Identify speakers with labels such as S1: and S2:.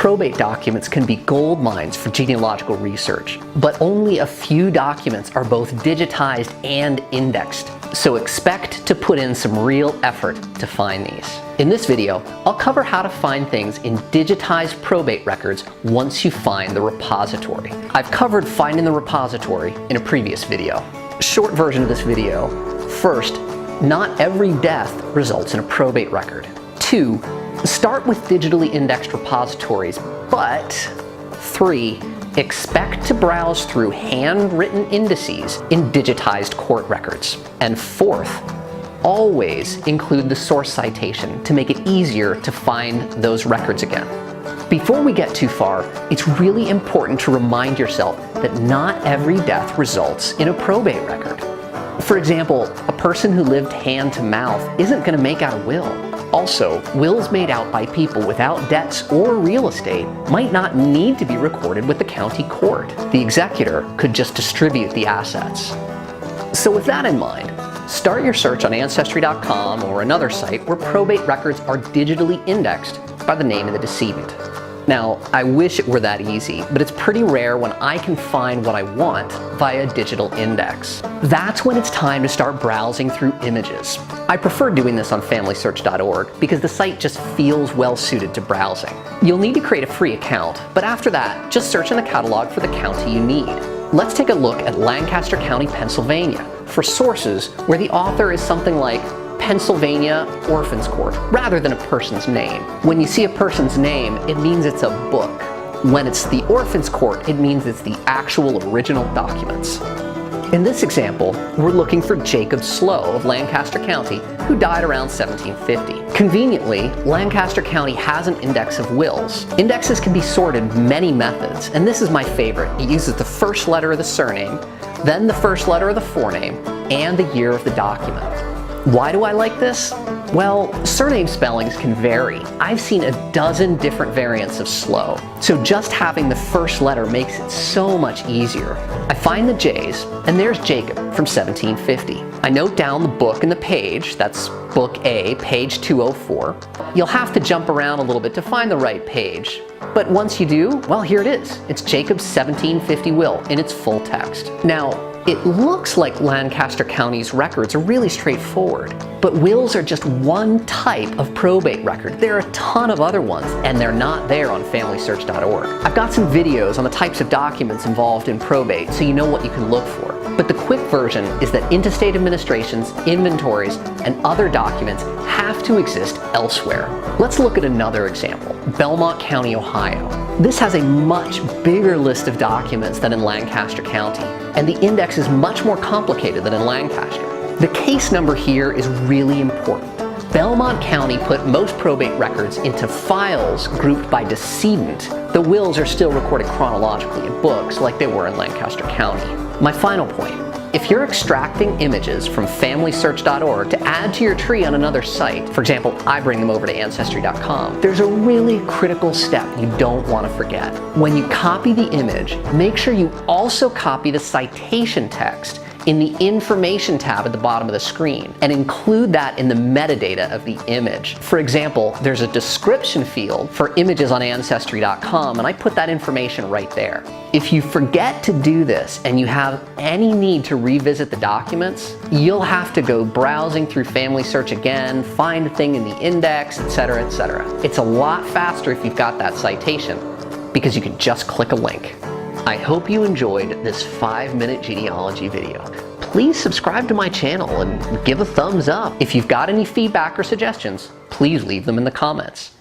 S1: Probate documents can be gold mines for genealogical research, but only a few documents are both digitized and indexed, so expect to put in some real effort to find these. In this video, I'll cover how to find things in digitized probate records once you find the repository. I've covered finding the repository in a previous video. Short version of this video. First, not every death results in a probate record. 2, start with digitally indexed repositories, but 3, expect to browse through handwritten indices in digitized court records. And 4th, always include the source citation to make it easier to find those records again. Before we get too far, it's really important to remind yourself that not every death results in a probate record. For example, a person who lived hand to mouth isn't going to make out a will. Also, wills made out by people without debts or real estate might not need to be recorded with the county court. The executor could just distribute the assets. So with that in mind, start your search on Ancestry.com or another site where probate records are digitally indexed by the name of the decedent. Now, I wish it were that easy, but it's pretty rare when I can find what I want via digital index. That's when it's time to start browsing through images. I prefer doing this on FamilySearch.org because the site just feels well suited to browsing. You'll need to create a free account, but after that, just search in the catalog for the county you need. Let's take a look at Lancaster County, Pennsylvania for sources where the author is something like Pennsylvania Orphans Court, rather than a person's name. When you see a person's name, it means it's a book. When it's the Orphans Court, it means it's the actual original documents. In this example, we're looking for Jacob Slow of Lancaster County, who died around 1750. Conveniently, Lancaster County has an index of wills. Indexes can be sorted many methods, and this is my favorite. It uses the first letter of the surname, then the first letter of the forename, and the year of the document. Why do I like this? Well, surname spellings can vary. I've seen a dozen different variants of Slow, so just having the first letter makes it so much easier. I find the J's, and there's Jacob from 1750. I note down the book and the page, that's Book A, page 204. You'll have to jump around a little bit to find the right page, but once you do, well, here it is. It's Jacob's 1750 will in its full text. Now, it looks like Lancaster County's records are really straightforward, but wills are just one type of probate record. There are a ton of other ones, and they're not there on FamilySearch.org. I've got some videos on the types of documents involved in probate so you know what you can look for. But the quick version is that intestate administrations, inventories, and other documents have to exist elsewhere. Let's look at another example, Belmont County, Ohio. This has a much bigger list of documents than in Lancaster County, and the index is much more complicated than in Lancaster. The case number here is really important. Belmont County put most probate records into files grouped by decedent. The wills are still recorded chronologically in books like they were in Lancaster County. My final point, if you're extracting images from FamilySearch.org to add to your tree on another site, for example, I bring them over to Ancestry.com, there's a really critical step you don't want to forget. When you copy the image, make sure you also copy the citation text in the information tab at the bottom of the screen and include that in the metadata of the image. For example, there's a description field for images on Ancestry.com, and I put that information right there. If you forget to do this and you have any need to revisit the documents, you'll have to go browsing through FamilySearch again, find a thing in the index, etc., etc. It's a lot faster if you've got that citation because you can just click a link. I hope you enjoyed this 5-minute genealogy video. Please subscribe to my channel and give a thumbs up. If you've got any feedback or suggestions, please leave them in the comments.